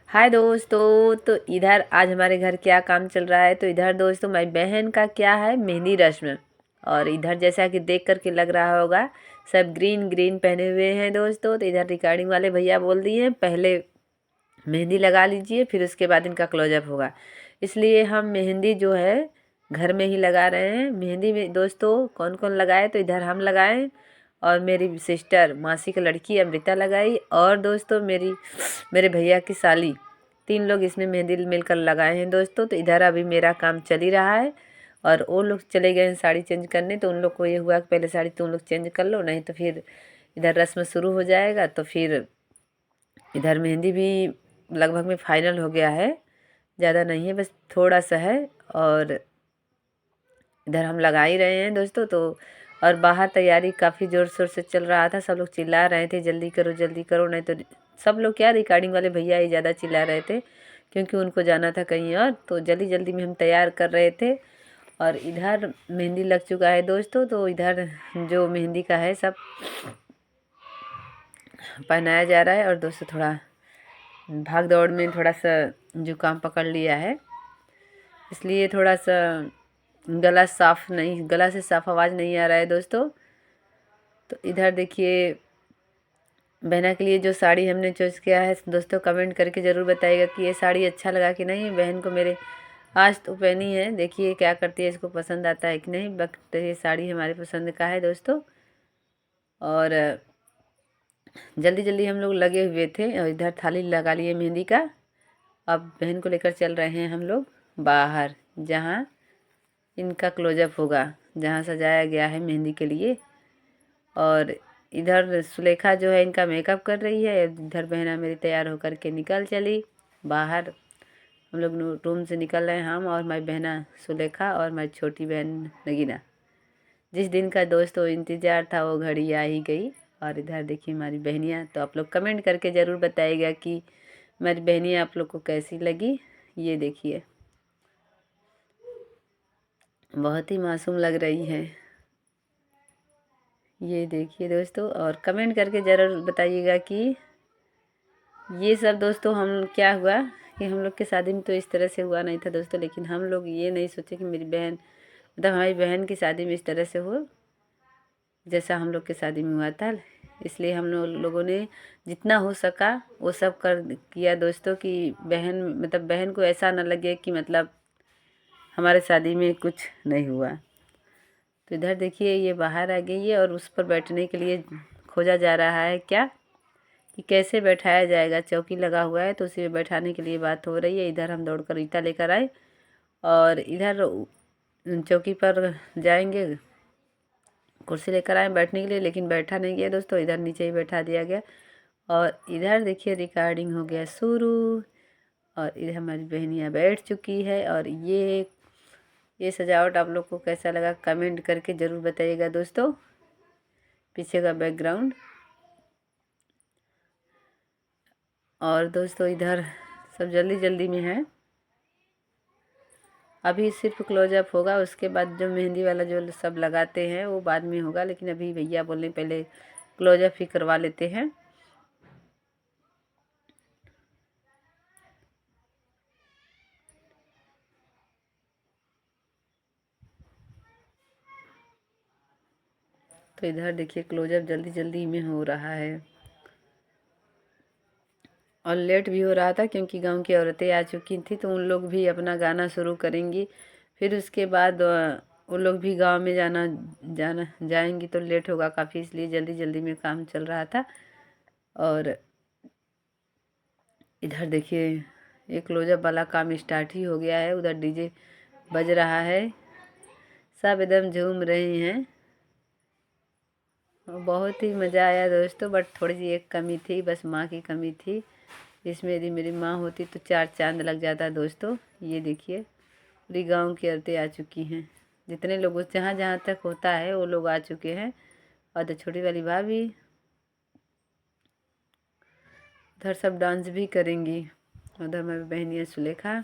हाय दोस्तों। तो इधर आज हमारे घर क्या काम चल रहा है। तो इधर दोस्तों मेरी बहन का क्या है, मेहंदी रस्म। और इधर जैसा कि देख करके लग रहा होगा सब ग्रीन ग्रीन पहने हुए हैं दोस्तों। तो इधर रिकॉर्डिंग वाले भैया बोल दिए हैं पहले मेहंदी लगा लीजिए, फिर उसके बाद इनका क्लोजअप होगा। इसलिए हम मेहंदी जो है घर में ही लगा रहे हैं। मेहंदी में दोस्तों कौन कौन लगाए, तो इधर हम लगाए और मेरी सिस्टर मासी की लड़की अमृता लगाई, और दोस्तों मेरे भैया की साली, 3 लोग इसमें मेहंदी मिलकर लगाए हैं दोस्तों। तो इधर अभी मेरा काम चल ही रहा है और वो लोग चले गए हैं साड़ी चेंज करने। तो उन लोग को ये हुआ कि पहले साड़ी तुम लोग चेंज कर लो, नहीं तो फिर इधर रस्म शुरू हो जाएगा। तो फिर इधर मेहंदी भी लगभग में फाइनल हो गया है, ज़्यादा नहीं है, बस थोड़ा सा है। और इधर हम लगा ही रहे हैं दोस्तों। तो और बाहर तैयारी काफ़ी ज़ोर शोर से चल रहा था, सब लोग चिल्ला रहे थे जल्दी करो, नहीं तो सब लोग क्या, रिकॉर्डिंग वाले भैया ही ज़्यादा चिल्ला रहे थे क्योंकि उनको जाना था कहीं और। तो जल्दी जल्दी में हम तैयार कर रहे थे। और इधर मेहंदी लग चुका है दोस्तों। तो इधर जो मेहंदी का है सब पहनाया जा रहा है। और दोस्तों थोड़ा भाग दौड़ में थोड़ा सा जुकाम पकड़ लिया है, इसलिए थोड़ा सा गला से साफ आवाज़ नहीं आ रहा है दोस्तों। तो इधर देखिए बहना के लिए जो साड़ी हमने चॉइस किया है दोस्तों, कमेंट करके ज़रूर बताइएगा कि ये साड़ी अच्छा लगा कि नहीं। बहन को मेरे आज तो पहनी है, देखिए क्या करती है, इसको पसंद आता है कि नहीं। बट ये साड़ी हमारे पसंद का है दोस्तों। और जल्दी जल्दी हम लोग लगे हुए थे और इधर थाली लगा लिए मेहंदी का। अब बहन को लेकर चल रहे हैं हम लोग बाहर, जहाँ इनका क्लोजअप होगा, जहाँ सजाया गया है मेहंदी के लिए। और इधर सुलेखा जो है इनका मेकअप कर रही है। इधर बहना मेरी तैयार होकर के निकल चली बाहर। हम लोग रूम से निकल रहे हैं, हम और मेरी बहना सुलेखा और मेरी छोटी बहन नगीना। जिस दिन का दोस्तों इंतज़ार था वो घड़ी आ ही गई। और इधर देखिए हमारी बहनियाँ। तो आप लोग कमेंट करके ज़रूर बताइएगा कि मेरी बहनियाँ आप लोग को कैसी लगी। ये देखिए बहुत ही मासूम लग रही है, ये देखिए दोस्तों। और कमेंट करके ज़रूर बताइएगा कि ये सब दोस्तों हम क्या हुआ कि हम लोग की शादी में तो इस तरह से हुआ नहीं था दोस्तों। लेकिन हम लोग ये नहीं सोचे कि मेरी बहन, मतलब हमारी बहन की शादी में इस तरह से हो जैसा हम लोग की शादी में हुआ था। इसलिए हम लोगों ने जितना हो सका वो सब कर किया दोस्तों, कि बहन मतलब बहन को ऐसा ना लगे कि मतलब हमारे शादी में कुछ नहीं हुआ। तो इधर देखिए ये बाहर आ गई है और उस पर बैठने के लिए खोजा जा रहा है क्या, कि कैसे बैठाया जाएगा। चौकी लगा हुआ है तो उसी में बैठाने के लिए बात हो रही है। इधर हम दौड़कर ईटा लेकर आए और इधर चौकी पर जाएंगे, कुर्सी लेकर आए बैठने के लिए, लेकिन बैठा नहीं गया दोस्तों, इधर नीचे ही बैठा दिया गया। और इधर देखिए रिकॉर्डिंग हो गया शुरू। और इधर हमारी बहनियाँ बैठ चुकी है। और ये सजावट आप लोग को कैसा लगा कमेंट करके ज़रूर बताइएगा दोस्तों। पीछे का बैकग्राउंड। और दोस्तों इधर सब जल्दी जल्दी में है, अभी सिर्फ क्लोजअप होगा, उसके बाद जो मेहंदी वाला जो सब लगाते हैं वो बाद में होगा। लेकिन अभी भैया बोले पहले क्लोजअप ही करवा लेते हैं। तो इधर देखिए क्लोजअप जल्दी जल्दी में हो रहा है और लेट भी हो रहा था क्योंकि गांव की औरतें आ चुकी थी, तो उन लोग भी अपना गाना शुरू करेंगी। फिर उसके बाद वो लोग भी गांव में जाना जाएंगी तो लेट होगा काफ़ी, इसलिए जल्दी जल्दी में काम चल रहा था। और इधर देखिए ये क्लोजअप वाला काम स्टार्ट ही हो गया है। उधर डीजे बज रहा है, सब एकदम झूम रहे हैं और बहुत ही मज़ा आया दोस्तों। बट थोड़ी सी एक कमी थी, बस माँ की कमी थी। इसमें यदि मेरी माँ होती तो 4 चांद लग जाता दोस्तों। ये देखिए पूरी गांव की औरतें आ चुकी हैं, जितने लोग जहाँ जहाँ तक होता है वो लोग आ चुके हैं। और तो छोटी वाली भाभी उधर सब डांस भी करेंगी। उधर मेरी बहनिया सुलेखा।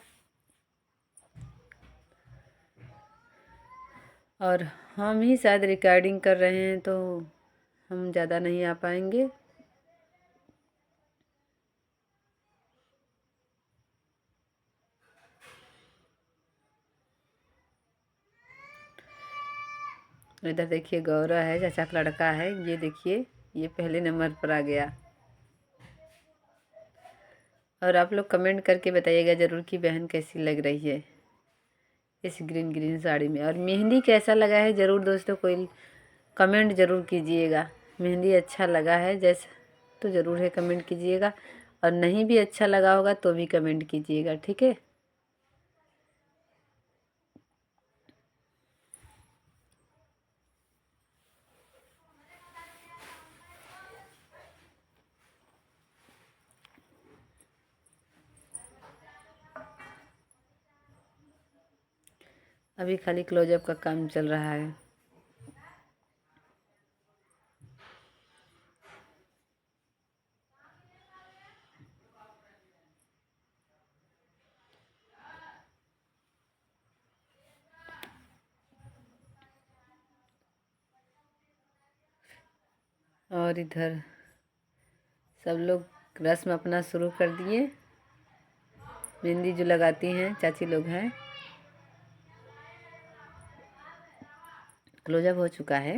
और हम ही शायद रिकॉर्डिंग कर रहे हैं तो हम ज़्यादा नहीं आ पाएंगे। इधर देखिए गौरव है, चाचा का लड़का है, ये देखिए ये पहले नंबर पर आ गया। और आप लोग कमेंट करके बताइएगा ज़रूर कि बहन कैसी लग रही है इस ग्रीन ग्रीन साड़ी में। और मेहंदी कैसा लगा है ज़रूर दोस्तों कोई कमेंट ज़रूर कीजिएगा। मेहंदी अच्छा लगा है जैसा तो ज़रूर है कमेंट कीजिएगा, और नहीं भी अच्छा लगा होगा तो भी कमेंट कीजिएगा, ठीक है। अभी खाली क्लोजअप का काम चल रहा है। और इधर सब लोग रस्म अपना शुरू कर दिए। मेहंदी जो लगाती हैं चाची लोग हैं। क्लोजअप हो चुका है।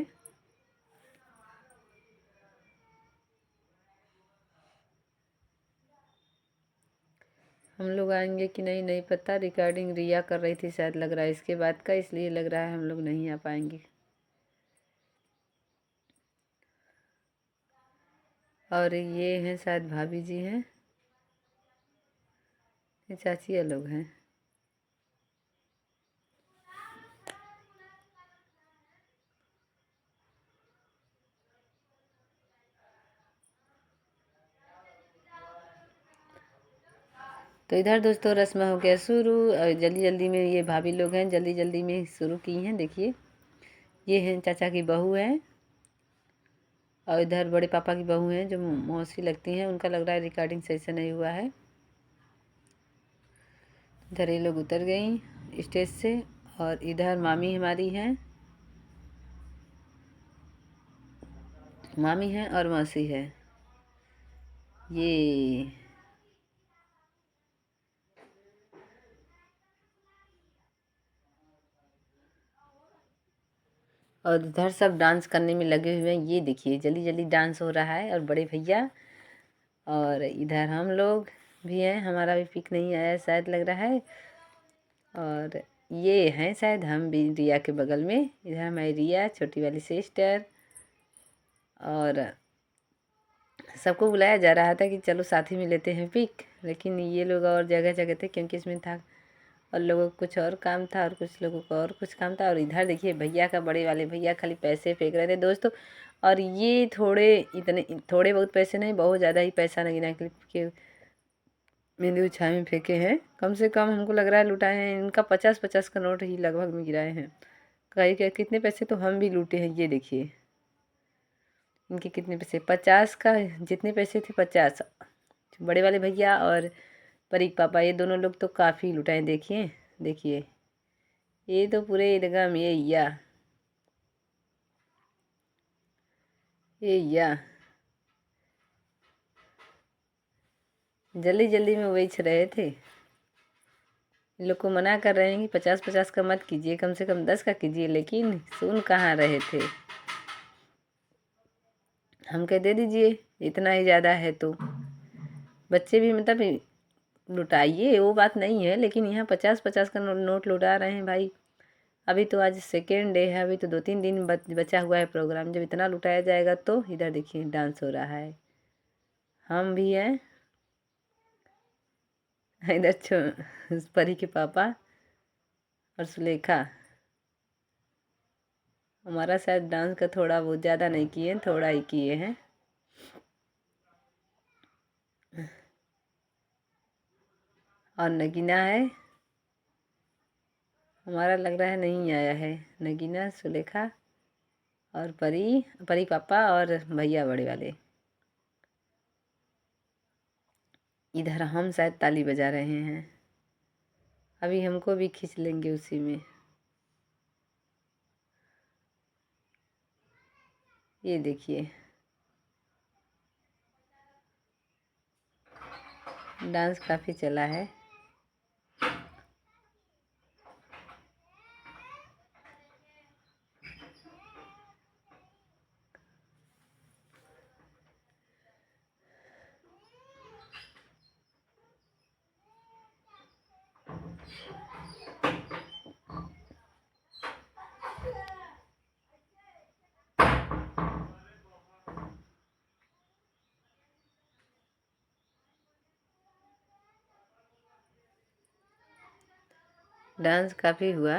हम लोग आएंगे कि नहीं नहीं पता, रिकॉर्डिंग रिया कर रही थी शायद लग रहा है इसके बाद का, इसलिए लग रहा है हम लोग नहीं आ पाएंगे। और ये हैं शायद भाभी जी हैं, ये चाची लोग हैं। तो इधर दोस्तों रस्म हो गया शुरू, और जल्दी जल्दी में ये भाभी लोग हैं जल्दी जल्दी में शुरू की हैं। देखिए ये हैं चाचा की बहू है, और इधर बड़े पापा की बहू हैं जो मौसी लगती हैं, उनका लग रहा है रिकॉर्डिंग सही से नहीं हुआ है। इधर ये लोग उतर गई स्टेज से, और इधर मामी हमारी हैं, मामी हैं और मौसी है ये। और इधर सब डांस करने में लगे हुए हैं। ये देखिए जल्दी जल्दी डांस हो रहा है, और बड़े भैया, और इधर हम लोग भी हैं, हमारा भी पिक नहीं आया शायद लग रहा है। और ये हैं शायद हम भी रिया के बगल में, इधर हमारी रिया छोटी वाली सिस्टर। और सबको बुलाया जा रहा था कि चलो साथ ही में लेते हैं पिक, लेकिन ये लोग और जगह जगह थे क्योंकि इसमें था, और लोगों को कुछ और काम था और कुछ लोगों को और कुछ काम था। और इधर देखिए भैया का, बड़े वाले भैया खाली पैसे फेंक रहे थे दोस्तों। और ये थोड़े बहुत पैसे नहीं, बहुत ज़्यादा ही पैसा नहीं गिना के मेहंदी उछाई में फेंके हैं। कम से कम हमको लग रहा है लुटाए हैं इनका 50-50 का नोट ही लगभग में गिराए हैं। कहीं क्या कितने पैसे तो हम भी लूटे हैं। ये देखिए इनके कितने पैसे, 50 का, जितने पैसे थे 50। बड़े वाले भैया और परीक पापा ये दोनों लोग तो काफ़ी लुटाए। देखिए देखिए ये तो पूरे एकदम ये जल्दी जल्दी में बेच रहे थे। इन लोग को मना कर रहे हैं कि 50-50 का मत कीजिए, कम से कम 10 का कीजिए, लेकिन सुन कहाँ रहे थे। हम कह दे दीजिए इतना ही ज़्यादा है तो बच्चे भी मतलब लुटाइए, वो बात नहीं है, लेकिन यहाँ 50-50 का नोट लुटा रहे हैं भाई। अभी तो आज सेकेंड डे है, अभी तो 2-3 दिन बचा हुआ है प्रोग्राम। जब इतना लुटाया जाएगा तो इधर देखिए डांस हो रहा है, हम भी हैं इधर परी के पापा और सुलेखा। हमारा शायद डांस का थोड़ा बहुत ज़्यादा नहीं किए, थोड़ा ही किए हैं। और नगीना है, हमारा लग रहा है नहीं आया है। नगीना, सुलेखा और परी, परी पापा और भैया बड़े वाले। इधर हम शायद ताली बजा रहे हैं, अभी हमको भी खींच लेंगे उसी में। ये देखिए डांस काफ़ी चला है। डांस काफ़ी हुआ,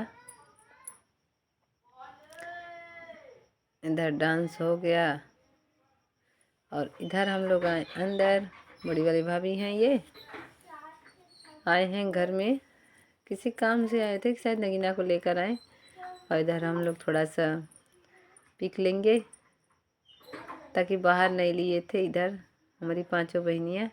इधर डांस हो गया और इधर हम लोग आए अंदर। बड़ी वाली भाभी हैं, ये आए हैं घर में, किसी काम से आए थे, शायद नगीना को लेकर आए। और इधर हम लोग थोड़ा सा पिक लेंगे, ताकि बाहर नहीं लिए थे। इधर हमारी 5 बहनियाँ